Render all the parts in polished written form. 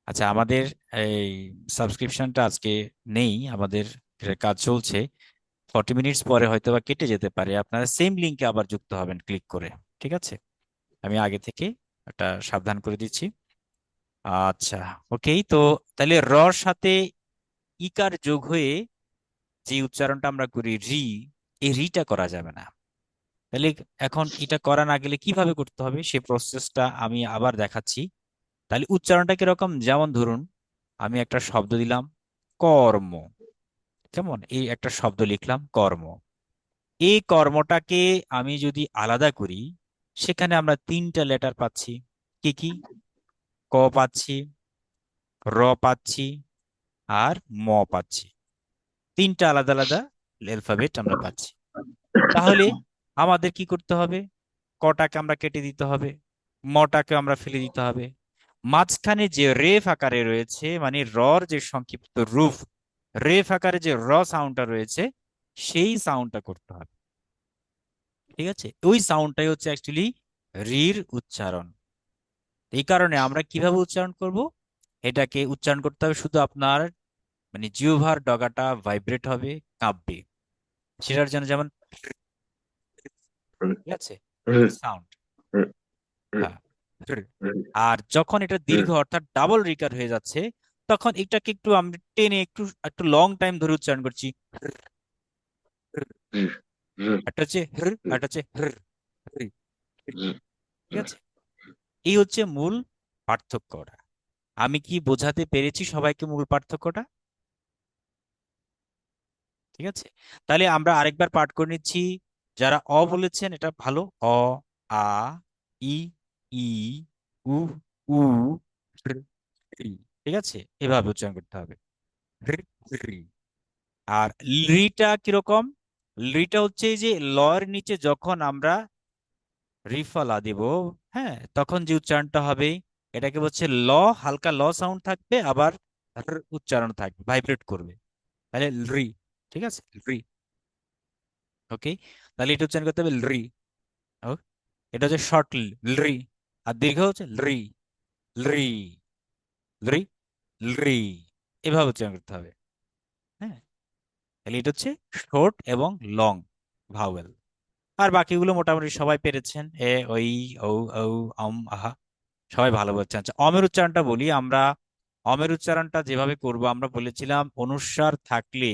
আচ্ছা, আমাদের এই সাবস্ক্রিপশনটা আজকে নেই, আমাদের এটার কাজ চলছে। 40 মিনিটস পরে হয়তো বা কেটে যেতে পারে, আপনারা সেম লিঙ্কে আবার যুক্ত হবেন ক্লিক করে। ঠিক আছে, আমি আগে থেকে একটা সাবধান করে দিচ্ছি। আচ্ছা, ওকেই তো। তাহলে রর সাথে ইকার যোগ হয়ে যে উচ্চারণটা আমরা করি রি, এই রিটা করা যাবে না। তাহলে এখন এটা করা না গেলে কিভাবে করতে হবে সে প্রসেসটা আমি আবার দেখাচ্ছি। তাহলে উচ্চারণটা কিরকম, যেমন ধরুন আমি একটা শব্দ দিলাম কর্ম। কেমন, এই একটা শব্দ লিখলাম কর্ম। এই কর্মটাকে আমি যদি আলাদা করি, সেখানে আমরা তিনটা লেটার পাচ্ছি। কি কি? ক পাচ্ছি, র পাচ্ছি, আর ম পাচ্ছি। তিনটা আলাদা আলাদা অ্যালফাবেট আমরা পাচ্ছি। তাহলে আমাদের কি করতে হবে? কটাকে আমরা কেটে দিতে হবে, মটাকে আমরা ফেলে দিতে হবে। মাঝখানে যে রেফ আকারে রয়েছে, মানে রর যে সংক্ষিপ্ত রূপ, রেফ আকারে যে র সাউন্ডটা রয়েছে, সেই সাউন্ডটা করতে হবে। ঠিক আছে, ওই সাউন্ডটাই হচ্ছে অ্যাকচুয়ালি রির উচ্চারণ। এই কারণে আমরা কিভাবে উচ্চারণ করব, এটাকে উচ্চারণ করতে হবে শুধু আপনার মানে জিহ্বার ডগাটা ভাইব্রেট হবে, কাঁপবে। সেটার জন্য যেমন, ঠিক আছে, এই সাউন্ড। হ্যাঁ, আর যখন এটা দীর্ঘ অর্থাৎ ডাবল রিকার হয়ে যাচ্ছে, তখন এটাকে একটু আমরা টেনে একটু একটু লং টাইম ধরে উচ্চারণ করছি। একটা হচ্ছে হ্র, একটা হচ্ছে হ্র, হ্র। ঠিক আছে, এই হচ্ছে মূল পার্থক্যটা। আমি কি বোঝাতে পেরেছি সবাইকে মূল পার্থক্যটা? ঠিক আছে, তাহলে আমরা আরেকবার পাঠ করে নিচ্ছি। যারা অ বলেছেন এটা ভালো। অ, আ, ই, ই, উ, উ, ঋ, ঋ। ঠিক আছে, এভাবে উচ্চারণ করতে হবে। ঋ, ঋ। আর লিটা কিরকম? লিটা হচ্ছে এই যে লয়ের নিচে যখন আমরা রিফলা দিব, হ্যাঁ, তখন যে উচ্চারণটা হবে, এটাকে বলছে ল। হালকা ল সাউন্ড থাকবে, আবার উচ্চারণ থাকবে, ভাইব্রেট করবে। তাহলে রি। ঠিক আছে, রি। ওকে, তাহলে এটা উচ্চারণ করতে হবে রি। ও, এটা হচ্ছে শর্ট রি। আর দীর্ঘ হচ্ছে রি, রি, রি, রি। এভাবে উচ্চারণ করতে হবে। হ্যাঁ, তাহলে এটা হচ্ছে শর্ট এবং লং ভাওয়েল। আর বাকিগুলো মোটামুটি সবাই পেরেছেন, এ, ওই, ও, ঔ, আহা, সবাই ভালো বলছেন। আচ্ছা, অমের উচ্চারণটা বলি আমরা। অমের উচ্চারণটা যেভাবে করব, আমরা বলেছিলাম অনুস্বার থাকলে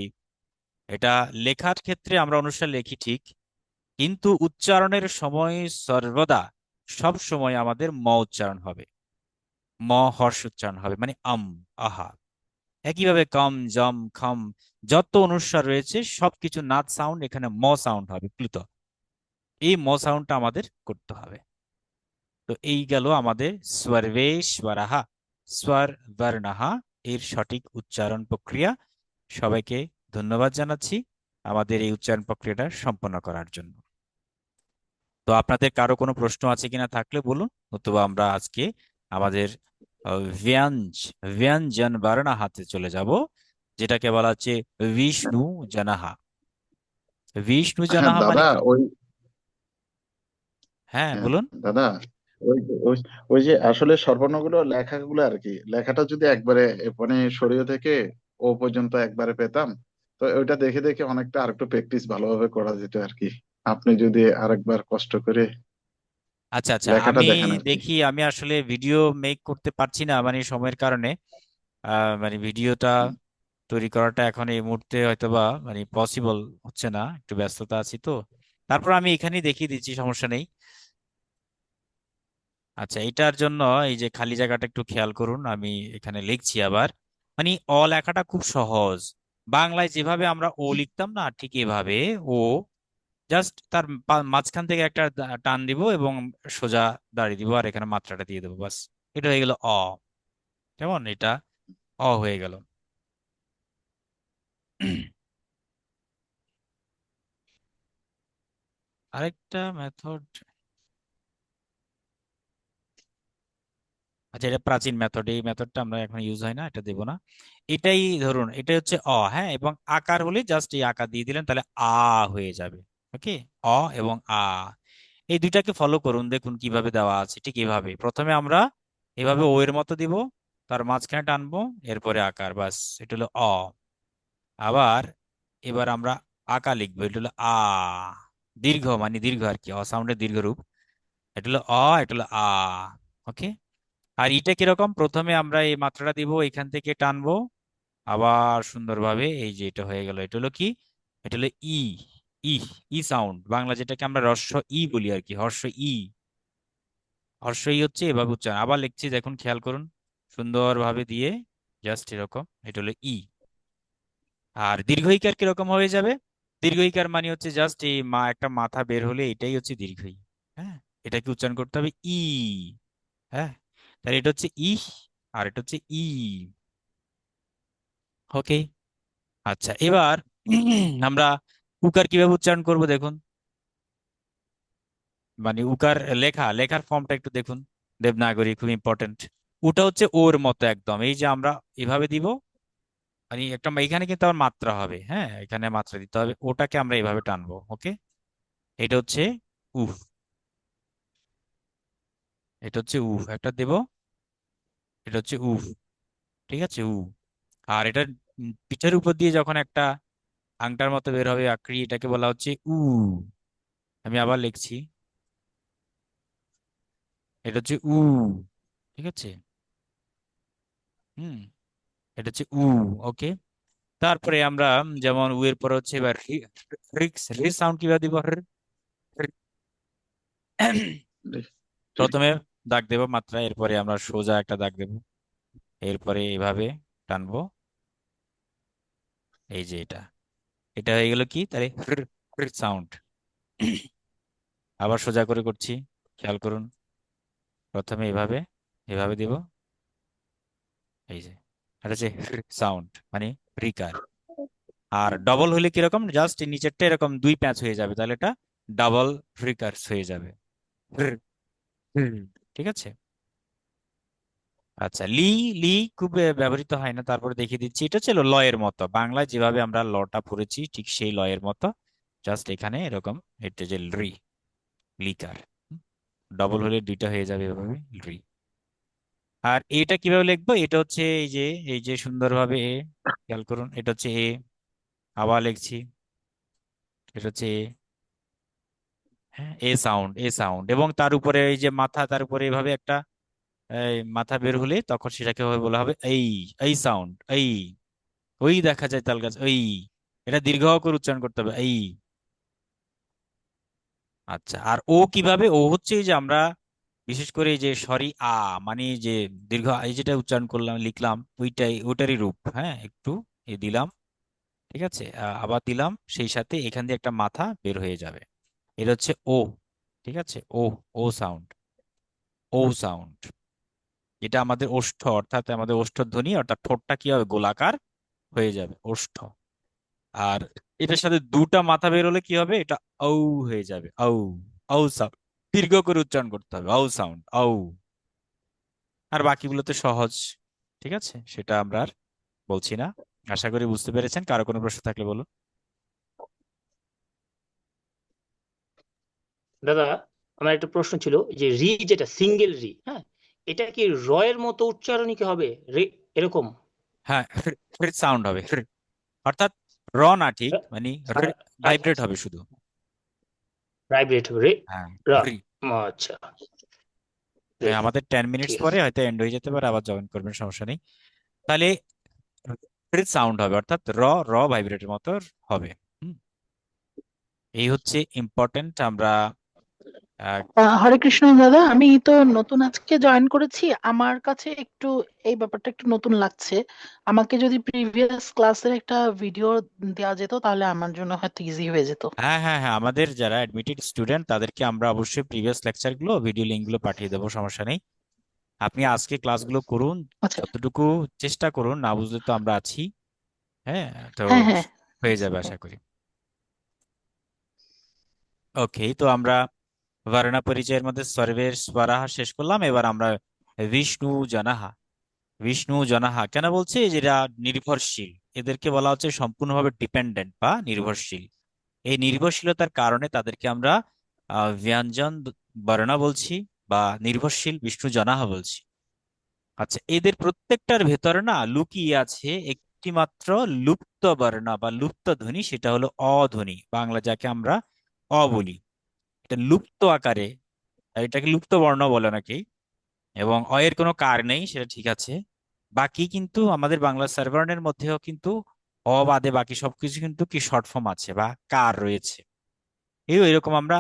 এটা লেখার ক্ষেত্রে আমরা অনুস্বার লিখি ঠিক, কিন্তু উচ্চারণের সময় সর্বদা সব সময় আমাদের ম উচ্চারণ হবে। ম হর্ষ উচ্চারণ হবে, মানে আহা। একইভাবে কম, জম, খম, যত অনুস্বার রয়েছে সবকিছু নাদ সাউন্ড এখানে ম সাউন্ড হবে, প্লুত। এই ম সাউন্ডটা আমাদের করতে হবে। তো এই গেল আমাদের স্বরবেশবরাহা, স্বর বর্ণাহা এর সঠিক উচ্চারণ প্রক্রিয়া। সবাইকে ধন্যবাদ জানাচ্ছি আমাদের এই উচ্চারণ প্রক্রিয়াটা সম্পন্ন করার জন্য। তো আপনাদের কারো কোনো প্রশ্ন আছে কিনা থাকলে বলুন, নতুবা আমরা আজকে আমাদের ব্যঞ্জ ব্যঞ্জন বর্ণা হাতে চলে যাব, যেটাকে বলা হচ্ছে বিষ্ণু জনাহা। বিষ্ণু হ্যাঁ জনাহা মানে দাদা, কি? ওই হ্যাঁ, হ্যাঁ বলুন। দাদা, ওই ওই ওই যে আসলে স্বরবর্ণগুলো লেখাগুলো আর কি, লেখাটা যদি একবারে মানে সরিয়ে থেকে ও পর্যন্ত একবারে পেতাম, তো ওইটা দেখে দেখে অনেকটা আরেকটু প্র্যাকটিস ভালোভাবে করা যেত আর কি। আপনি যদি আরেকবার কষ্ট করে আচ্ছা আচ্ছা, লেখাটা আমি দেখেন আর কি। দেখি, আমি আসলে ভিডিও মেক করতে পারছি না মানে সময়ের কারণে। মানে ভিডিওটা তৈরি করাটা এখন এই মুহূর্তে হয়তোবা মানে পসিবল হচ্ছে না, একটু ব্যস্ততা আছি তো। তারপর আমি এখানেই দেখিয়ে দিচ্ছি, সমস্যা নেই। আচ্ছা, এটার জন্য এই যে খালি জায়গাটা একটু খেয়াল করুন, আমি এখানে লিখছি আবার। মানে অ লেখাটা খুব সহজ। বাংলায় যেভাবে আমরা ও লিখতাম না, ঠিক এভাবে ও, জাস্ট তার মাঝখান থেকে একটা টান দিব এবং সোজা দাঁড়িয়ে দিব, আর এখানে মাত্রাটা দিয়ে দেবো, বাস। এটা হয়ে গেল অ। কেমন এটা? অ হয়ে গেল। আরেকটা মেথড। আচ্ছা, এটা প্রাচীন মেথড, এই মেথডটা আমরা এখন ইউজ হয় না, এটা দেব না। এটাই ধরুন, এটা হচ্ছে অ, হ্যাঁ, এবং আকার হলে জাস্ট এই আকার দিয়ে দিলেন, তাহলে আ হয়ে যাবে। ওকে, অ এবং আ, এই দুইটাকে ফলো করুন, দেখুন কিভাবে দেওয়া আছে। ঠিক এভাবে প্রথমে আমরা এভাবে ও এর মতো দিব, তার মাঝখানে টানবো, এরপরে আকার, বাস, এটা হলো অ। আবার এবার আমরা আকা লিখবো, এটা হলো আ, দীর্ঘ মানে দীর্ঘ আর কি, অ সাউন্ডের দীর্ঘ রূপ। এটা হলো অ, এটা হলো আ। ওকে। আর ইটা কিরকম, প্রথমে আমরা এই মাত্রাটা দিব, এখান থেকে টানবো, আবার সুন্দরভাবে এই যে এটা হয়ে গেল, এটা হলো কি, এটা হলো ই। ই, ই সাউন্ড, বাংলা যেটাকে আমরা হর্ষ ই বলি আর কি, হর্ষ ই। হর্ষ ই হচ্ছে এভাবে উচ্চারণ। আবার লিখছি, দেখুন খেয়াল করুন, সুন্দরভাবে দিয়ে, জাস্ট এরকম, এটা হলো ই। আর দীর্ঘ ইকার কিরকম হয়ে যাবে, দীর্ঘ ইকার মানে হচ্ছে জাস্ট এই একটা মাথা বের হলে এটাই হচ্ছে দীর্ঘ ই। হ্যাঁ, এটাকে উচ্চারণ করতে হবে ই। হ্যাঁ, তাহলে এটা হচ্ছে ই, আর এটা হচ্ছে ই। ওকে। আচ্ছা, এবার আমরা উকার কিভাবে উচ্চারণ করব দেখুন, মানে উকার লেখার ফর্মটা একটু দেখুন, দেবনাগরী খুব ইম্পর্টেন্ট। ওটা হচ্ছে ওর মতো একদম, এই যে আমরা এভাবে দিব, মানে একটা এখানে কিন্তু আবার মাত্রা হবে, হ্যাঁ এখানে মাত্রা দিতে হবে, ওটাকে আমরা এভাবে টানবো। ওকে, এটা হচ্ছে উফ, এটা হচ্ছে উফ, একটা দেব, এটা হচ্ছে উফ, ঠিক আছে, উ। আর এটা পিঠের উপর দিয়ে যখন একটা আংটার মতো বের হবে আকৃতি, এটাকে বলা হচ্ছে উ। আমি আবার লিখছি, এটা হচ্ছে উ, ঠিক আছে। হুম, এটা হচ্ছে উ। ওকে। তারপরে আমরা যেমন উ এর পরে হচ্ছে এবার রি সাউন্ড কিভাবে দিব, প্রথমে দাগ দেব মাত্রা, এরপরে আমরা সোজা একটা দাগ দেব, এরপরে এইভাবে টানবো, এই যে এটা, এটা হয়ে গেল কি, তাহলে সাউন্ড। আবার সোজা করে করছি, খেয়াল করুন, প্রথমে এভাবে, এভাবে দিব, এই যে, এটা হচ্ছে সাউন্ড, মানে রিকার। আর ডবল হলে কিরকম, জাস্ট নিচেরটা এরকম দুই প্যাচ হয়ে যাবে, তাহলে এটা ডাবল রিকার্স হয়ে যাবে। ঠিক আছে। আচ্ছা, লি, লি খুব ব্যবহৃত হয় না, তারপরে দেখিয়ে দিচ্ছি, এটা ছিল লয়ের মতো, বাংলায় যেভাবে আমরা লটা পড়েছি ঠিক সেই লয়ের মতো, জাস্ট এখানে এরকম, এটা যে রি, লিকার, ডবল হলে দুইটা হয়ে যাবে এভাবে, রি। আর এটা কিভাবে লিখবো, এটা হচ্ছে এই যে সুন্দরভাবে এ, খেয়াল করুন, এটা হচ্ছে এ, আবার লিখছি, এটা হচ্ছে এ। হ্যাঁ, এ সাউন্ড, এ সাউন্ড, এবং তার উপরে এই যে মাথা, তার উপরে এভাবে একটা এই মাথা বের হলে তখন সেটাকে বলা হবে এই, এই সাউন্ড, এই, ওই দেখা যায় তাল গাছ, ওই, এটা দীর্ঘ করে উচ্চারণ করতে হবে, এই। আচ্ছা, আর ও কিভাবে, ও হচ্ছে এই যে আমরা বিশেষ করে এই যে সরি আ, মানে এই যে দীর্ঘ এই যেটা উচ্চারণ করলাম লিখলাম, ওইটাই ওইটারই রূপ, হ্যাঁ একটু এ দিলাম, ঠিক আছে, আবার দিলাম, সেই সাথে এখান দিয়ে একটা মাথা বের হয়ে যাবে, এটা হচ্ছে ও, ঠিক আছে, ও, ও সাউন্ড, ও সাউন্ড, এটা আমাদের ওষ্ঠ, অর্থাৎ আমাদের ওষ্ঠধ্বনি, অর্থাৎ ঠোঁটটা কি হবে, গোলাকার হয়ে যাবে, ওষ্ঠ। আর এটার সাথে দুটা মাথা বের হলে কি হবে, এটা ঔ হয়ে যাবে, ঔ, ঔ সাউন্ড, দীর্ঘ করে উচ্চারণ করতে হবে, ঔ সাউন্ড, ঔ। আর বাকিগুলো তো সহজ, ঠিক আছে, সেটা আমরা আর বলছি না। আশা করি বুঝতে পেরেছেন, কারো কোনো প্রশ্ন থাকলে বলুন। দাদা, আমার একটা প্রশ্ন ছিল যে রি, যেটা সিঙ্গেল রি, হ্যাঁ, এটা কি র এর মতো উচ্চারণই কি হবে, রে, এরকম? হ্যাঁ, সাউন্ড হবে, অর্থাৎ র না, ঠিক হ্যাঁ? মানে আচ্ছা ভাইব্রেট আচ্ছা, হবে শুধু। ভাইব্রেট হবে, রে, হ্যাঁ, রা। রি। আচ্ছা, রে, আমাদের 10 মিনিটস ঠিক আছে। পরে হয়তো এন্ড হয়ে যেতে পারে, আবার জয়েন করবেন, সমস্যা নেই। তাহলে সাউন্ড হবে, অর্থাৎ র, র ভাইব্রেটের মতো হবে। হুম, এই হচ্ছে ইম্পর্টেন্ট। আমরা আহ, হরে কৃষ্ণ দাদা, আমি তো নতুন আজকে জয়েন করেছি, আমার কাছে একটু এই ব্যাপারটা একটু নতুন লাগছে। আমাকে যদি প্রিভিয়াস ক্লাসের একটা ভিডিও দেওয়া যেত তাহলে আমার জন্য হয়তো ইজি হয়ে যেত। হ্যাঁ হ্যাঁ হ্যাঁ, আমাদের যারা অ্যাডমিটেড স্টুডেন্ট তাদেরকে আমরা অবশ্যই প্রিভিয়াস লেকচারগুলো ভিডিও লিঙ্কগুলো পাঠিয়ে দেবো, সমস্যা নেই। আপনি আজকে ক্লাসগুলো করুন, আচ্ছা। যতটুকু চেষ্টা করুন, না বুঝলে তো আমরা আছি। হ্যাঁ, তো হ্যাঁ হ্যাঁ। হয়ে যাবে আশা করি। ওকে, তো আমরা বর্ণ পরিচয়ের মধ্যে সর্বের স্বরাহা শেষ করলাম, এবার আমরা বিষ্ণু জনাহা, বিষ্ণু জনাহা কেন বলছে, যেটা নির্ভরশীল, এদেরকে বলা হচ্ছে সম্পূর্ণভাবে ডিপেন্ডেন্ট বা নির্ভরশীল। এই নির্ভরশীলতার কারণে তাদেরকে আমরা ব্যঞ্জন বর্ণ বলছি, বা নির্ভরশীল বিষ্ণু জনাহা বলছি। আচ্ছা, এদের প্রত্যেকটার ভেতরে না লুকিয়ে আছে একটি মাত্র লুপ্ত বর্ণ বা লুপ্ত ধ্বনি, সেটা হলো অধ্বনি, বাংলা যাকে আমরা অ বলি। এটা লুপ্ত আকারে, এটাকে লুপ্ত বর্ণ বলে নাকি, এবং অ এর কোনো কার নেই, সেটা ঠিক আছে। বাকি কিন্তু আমাদের বাংলা সার্ভারের মধ্যেও কিন্তু অ বাদে বাকি সবকিছু কিন্তু কি শর্ট ফর্ম আছে বা কার রয়েছে। এরকম আমরা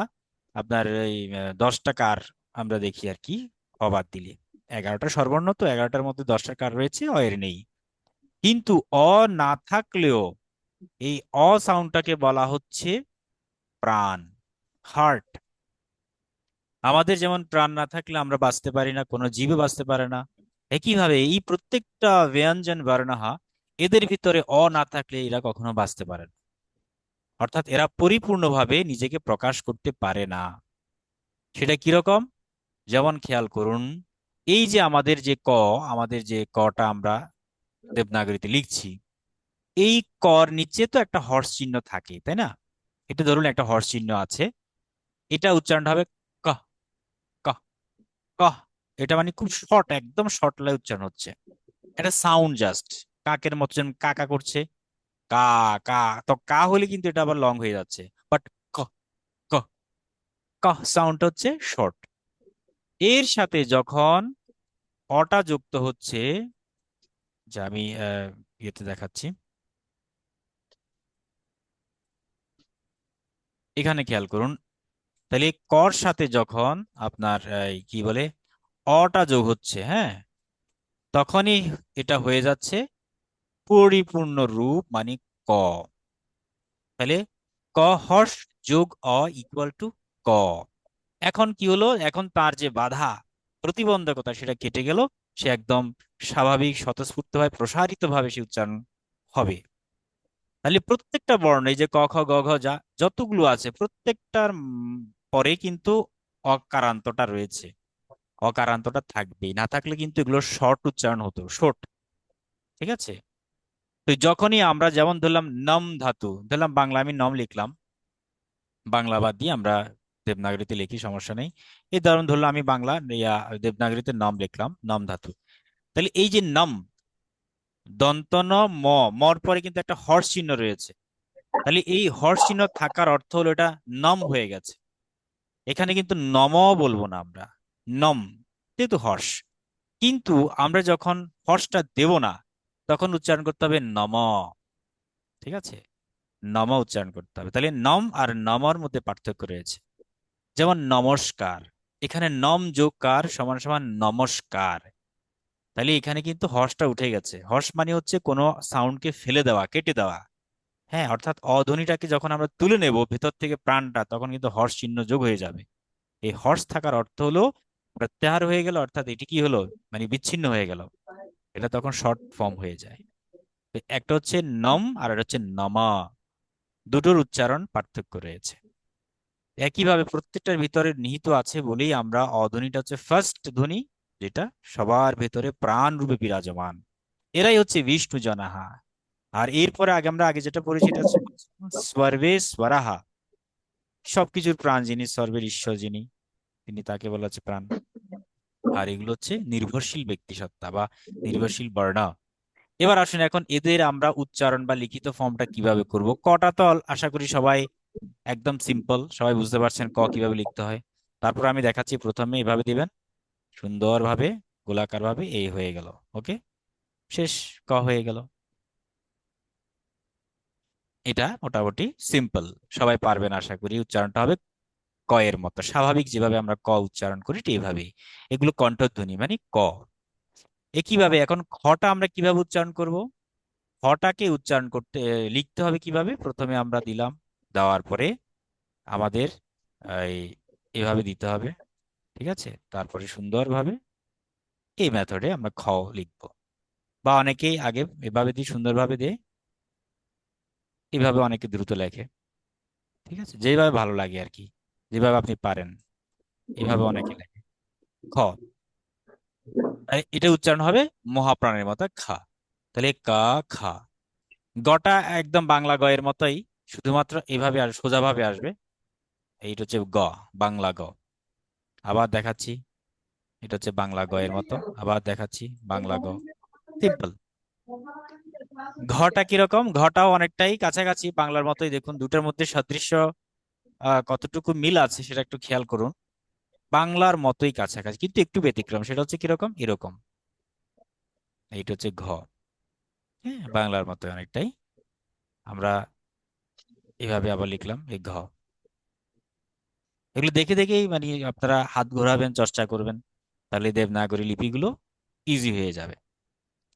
আপনার এই 10টা কার আমরা দেখি আর কি, অ বাদ দিলে। 11টা স্বরবর্ণ, তো 11টার মধ্যে 10টা কার রয়েছে, অ এর নেই। কিন্তু অ না থাকলেও এই অ সাউন্ডটাকে বলা হচ্ছে প্রাণ, হার্ট। আমাদের যেমন প্রাণ না থাকলে আমরা বাঁচতে পারি না, কোনো জীবও বাঁচতে পারে না, একইভাবে এই প্রত্যেকটা ব্যঞ্জন বর্ণহা, এদের ভিতরে অ না থাকলে এরা কখনো বাঁচতে পারে না, অর্থাৎ এরা পরিপূর্ণভাবে নিজেকে প্রকাশ করতে পারে না। সেটা কিরকম? যেমন খেয়াল করুন, এই যে আমাদের যে ক, আমাদের যে কটা আমরা দেবনাগরীতে লিখছি, এই কর নিচে তো একটা হর্স চিহ্ন থাকে, তাই না? এটা ধরুন একটা হর্স চিহ্ন আছে, এটা উচ্চারণ হবে ক, ক, ক। এটা মানে খুব শর্ট, একদম শর্ট লাই উচ্চারণ হচ্ছে, এটা সাউন্ড জাস্ট কাকের মতো, যেন কাকা করছে কা, কা। তো কা হলে কিন্তু এটা আবার লং হয়ে যাচ্ছে, বাট ক, ক, ক সাউন্ড হচ্ছে শর্ট। এর সাথে যখন অটা যুক্ত হচ্ছে, যা আমি ইয়েতে দেখাচ্ছি, এখানে খেয়াল করুন, তাহলে কর সাথে যখন আপনার কি বলে অটা যোগ হচ্ছে, হ্যাঁ, তখনই এটা হয়ে যাচ্ছে পরিপূর্ণ রূপ মানে ক। তাহলে ক হর্ষ যোগ অ ইকুয়াল টু ক। এখন কি হলো, এখন তার যে বাধা, প্রতিবন্ধকতা, সেটা কেটে গেল। সে একদম স্বাভাবিক স্বতঃস্ফূর্ত ভাবে প্রসারিত ভাবে সে উচ্চারণ হবে। তাহলে প্রত্যেকটা বর্ণ, এই যে ক খ গ ঘ যা যতগুলো আছে, প্রত্যেকটার পরে কিন্তু অকারান্তটা রয়েছে, অকারান্তটা থাকবেই, না থাকলে কিন্তু এগুলো শর্ট উচ্চারণ হতো, শর্ট। ঠিক আছে? তো যখনই আমরা যেমন ধরলাম নম ধাতু, ধরলাম বাংলা আমি নম লিখলাম, বাংলা বাদ দিয়ে আমরা দেবনাগরীতে লিখি, সমস্যা নেই। এই ধরুন ধরলাম আমি বাংলা দেবনাগরীতে নম লিখলাম, নম ধাতু। তাহলে এই যে নম, দন্ত ন ম, মর পরে কিন্তু একটা হর্ষ চিহ্ন রয়েছে। তাহলে এই হর্ষ চিহ্ন থাকার অর্থ হলো এটা নম হয়ে গেছে। এখানে কিন্তু নম বলবো না আমরা, নম, যেহেতু হর্ষ। কিন্তু আমরা যখন হর্ষটা দেব না, তখন উচ্চারণ করতে হবে নম। ঠিক আছে? নম উচ্চারণ করতে হবে। তাহলে নম আর নমর মধ্যে পার্থক্য রয়েছে। যেমন নমস্কার, এখানে নম যোগ কার সমান সমান নমস্কার। তাহলে এখানে কিন্তু হর্ষটা উঠে গেছে। হর্ষ মানে হচ্ছে কোনো সাউন্ডকে ফেলে দেওয়া, কেটে দেওয়া। হ্যাঁ, অর্থাৎ অধ্বনিটাকে যখন আমরা তুলে নেব ভেতর থেকে প্রাণটা, তখন কিন্তু হর্ষ চিহ্ন যোগ হয়ে যাবে। এই হর্ষ থাকার অর্থ হলো প্রত্যাহার হয়ে গেল, অর্থাৎ এটি কি হলো, মানে বিচ্ছিন্ন হয়ে গেল। এটা তখন শর্ট ফর্ম হয়ে যায়। তো একটা হচ্ছে নম আর একটা হচ্ছে নমা, দুটোর উচ্চারণ পার্থক্য রয়েছে। একইভাবে প্রত্যেকটার ভিতরে নিহিত আছে বলেই আমরা অধ্বনিটা হচ্ছে ফার্স্ট ধ্বনি, যেটা সবার ভেতরে প্রাণ রূপে বিরাজমান। এরাই হচ্ছে বিষ্ণু জনাহা। আর এরপরে আগে যেটা পড়েছি, এটা হচ্ছে সর্বে স্বরাহা, সবকিছুর প্রাণ যিনি, সর্বের ঈশ্বর যিনি, তিনি, তাকে বলা হচ্ছে প্রাণ। আর এগুলো হচ্ছে নির্ভরশীল ব্যক্তি সত্তা বা নির্ভরশীল বর্ণ। এবার আসুন, এখন এদের আমরা উচ্চারণ বা লিখিত ফর্মটা কিভাবে করব। কটা তো আশা করি সবাই একদম সিম্পল, সবাই বুঝতে পারছেন ক কিভাবে লিখতে হয়। তারপর আমি দেখাচ্ছি, প্রথমে এভাবে দিবেন সুন্দরভাবে, গোলাকার ভাবে, এই হয়ে গেল, ওকে, শেষ, ক হয়ে গেল। এটা মোটামুটি সিম্পল, সবাই পারবেন আশা করি। উচ্চারণটা হবে ক এর মতো, স্বাভাবিক যেভাবে আমরা ক উচ্চারণ করি ঠিক এইভাবেই। এগুলো কণ্ঠধ্বনি মানে ক। একইভাবে এখন খটা আমরা কিভাবে উচ্চারণ করব। খটাকে উচ্চারণ করতে লিখতে হবে কিভাবে, প্রথমে আমরা দিলাম, দেওয়ার পরে আমাদের এই এভাবে দিতে হবে। ঠিক আছে? তারপরে সুন্দরভাবে এই মেথডে আমরা খ লিখবো, বা অনেকেই আগে এভাবে দিয়ে সুন্দরভাবে দিয়ে, এভাবে অনেকে দ্রুত লেখে। ঠিক আছে? যেভাবে ভালো লাগে আর কি, যেভাবে আপনি পারেন, এভাবে অনেকে লেখে খ। তাই এটা উচ্চারণ হবে মহাপ্রাণের মতো খা। তাহলে কা, খা। গটা একদম বাংলা গ এর মতোই, শুধুমাত্র এভাবে আর সোজাভাবে আসবে। এইটা হচ্ছে গ, বাংলা গ। আবার দেখাচ্ছি, এটা হচ্ছে বাংলা গ এর মতো। আবার দেখাচ্ছি বাংলা গ, সিম্পল। ঘটা কিরকম? ঘটাও অনেকটাই কাছাকাছি বাংলার মতোই। দেখুন দুটার মধ্যে সাদৃশ্য কতটুকু মিল আছে সেটা একটু খেয়াল করুন। বাংলার মতোই কাছাকাছি, কিন্তু একটু ব্যতিক্রম। সেটা হচ্ছে কিরকম, এরকম। এইটা হচ্ছে ঘ। হ্যাঁ, বাংলার মতো অনেকটাই। আমরা এভাবে আবার লিখলাম এই ঘ। এগুলো দেখে দেখেই মানে আপনারা হাত ঘোরাবেন, চর্চা করবেন, তাহলে দেবনাগরী লিপিগুলো ইজি হয়ে যাবে।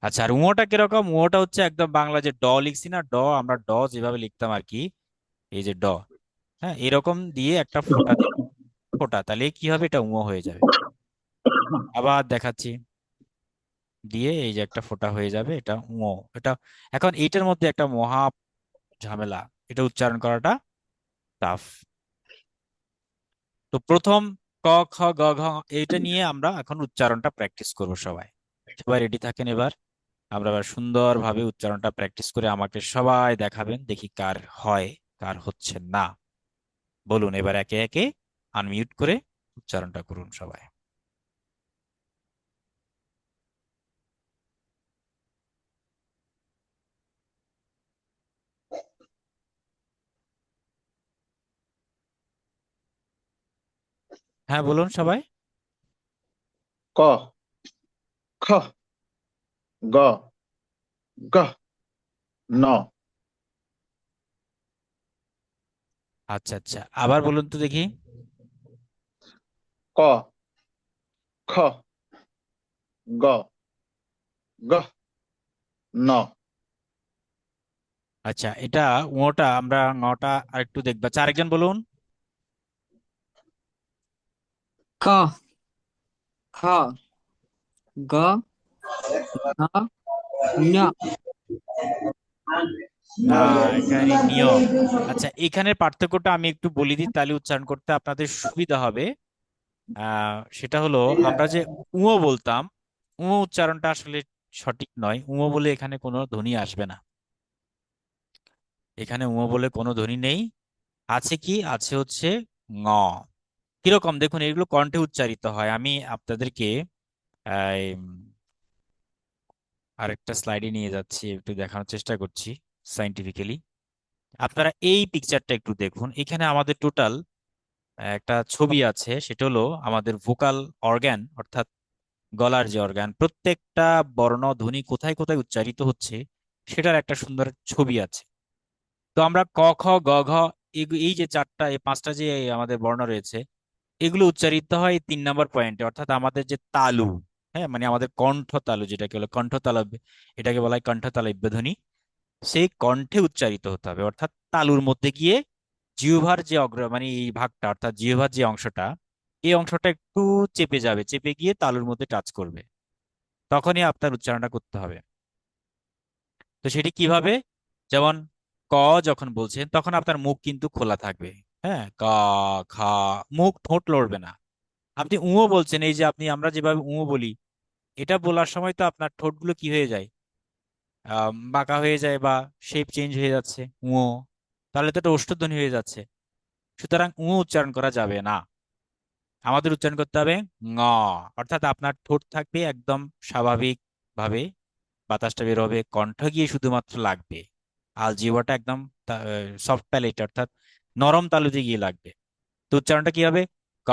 আচ্ছা, আর উঁটা কিরকম? উঁটা হচ্ছে একদম বাংলা যে ড লিখছি না, ড, আমরা ড যেভাবে লিখতাম আর কি, এই যে ড, হ্যাঁ, এরকম দিয়ে একটা ফোঁটা দিবেন। ফোঁটা, তাহলে কি হবে, এটা উঁ হয়ে যাবে। আবার দেখাচ্ছি, দিয়ে এই যে একটা ফোঁটা হয়ে যাবে, এটা উঁ। এটা এখন এইটার মধ্যে একটা মহা ঝামেলা, এটা উচ্চারণ করাটা টাফ। তো প্রথম ক, খ, গ, ঘ, এইটা নিয়ে আমরা এখন উচ্চারণটা প্র্যাকটিস করব সবাই। সবাই রেডি থাকেন এবার। আমরা এবার সুন্দরভাবে উচ্চারণটা প্র্যাকটিস করে আমাকে সবাই দেখাবেন, দেখি কার হয় কার হচ্ছে না। বলুন এবার একে একে আনমিউট করে উচ্চারণটা করুন সবাই। হ্যাঁ, বলুন সবাই। ক, খ, গ, গ, ন। আচ্ছা আচ্ছা, আবার বলুন তো দেখি। ক, খ, গ, গ, ন। আচ্ছা, এটা ওটা আমরা নটা আর একটু দেখবো। আচ্ছা, আরেকজন বলুন। ক, খ, গ, ঘ, ঞ। না, এখানে নিয়ম। আচ্ছা, এখানের পার্থক্যটা আমি একটু বলে দিই, তাহলে উচ্চারণ করতে আপনাদের সুবিধা হবে। সেটা হলো, আমরা যে উঁ বলতাম, উঁ উচ্চারণটা আসলে সঠিক নয়। উঁ বলে এখানে কোনো ধ্বনি আসবে না। এখানে উঁ বলে কোনো ধ্বনি নেই। আছে কি, আছে হচ্ছে ঙ। কিরকম দেখুন, এগুলো কণ্ঠে উচ্চারিত হয়। আমি আপনাদেরকে আহ, আরেকটা স্লাইডে নিয়ে যাচ্ছি, একটু দেখানোর চেষ্টা করছি সাইন্টিফিক্যালি। আপনারা এই পিকচারটা একটু দেখুন। এখানে আমাদের টোটাল একটা ছবি আছে, সেটা হলো আমাদের ভোকাল অর্গান, অর্থাৎ গলার যে অর্গান, প্রত্যেকটা বর্ণ ধ্বনি কোথায় কোথায় উচ্চারিত হচ্ছে সেটার একটা সুন্দর ছবি আছে। তো আমরা ক, খ, গ, ঘ, এই যে চারটা, এই পাঁচটা যে আমাদের বর্ণ রয়েছে, এগুলো উচ্চারিত হয় 3 নম্বর পয়েন্টে, অর্থাৎ আমাদের যে তালু, হ্যাঁ, মানে আমাদের কণ্ঠ তালু, যেটাকে বলে কণ্ঠ তালু, এটাকে বলা হয় কণ্ঠ তালব্য ধ্বনি। সেই কণ্ঠে উচ্চারিত হতে হবে, অর্থাৎ তালুর মধ্যে গিয়ে জিহ্বার যে মানে এই ভাগটা, অর্থাৎ জিহ্বার যে অংশটা, এই অংশটা একটু চেপে যাবে, চেপে গিয়ে তালুর মধ্যে টাচ করবে, তখনই আপনার উচ্চারণটা করতে হবে। তো সেটি কিভাবে? যেমন ক যখন বলছেন তখন আপনার মুখ কিন্তু খোলা থাকবে। হ্যাঁ, ক, খ, মুখ, ঠোঁট লড়বে না। আপনি উঁ বলছেন, এই যে আমরা যেভাবে উঁ বলি, এটা বলার সময় তো আপনার ঠোঁটগুলো কি হয়ে যায়, বাঁকা হয়ে যায় বা শেপ চেঞ্জ হয়ে যাচ্ছে উঁ, তাহলে তো এটা ওষ্ঠধ্বনি হয়ে যাচ্ছে। সুতরাং উচ্চারণ করা যাবে না, আমাদের উচ্চারণ করতে হবে ঙ। অর্থাৎ আপনার ঠোঁট থাকবে একদম স্বাভাবিক ভাবে, বাতাসটা বের হবে, কণ্ঠ গিয়ে শুধুমাত্র লাগবে, আর জিহ্বাটা একদম সফট প্যালেট, অর্থাৎ নরম তালুতে গিয়ে লাগবে। তো উচ্চারণটা কি হবে? ক,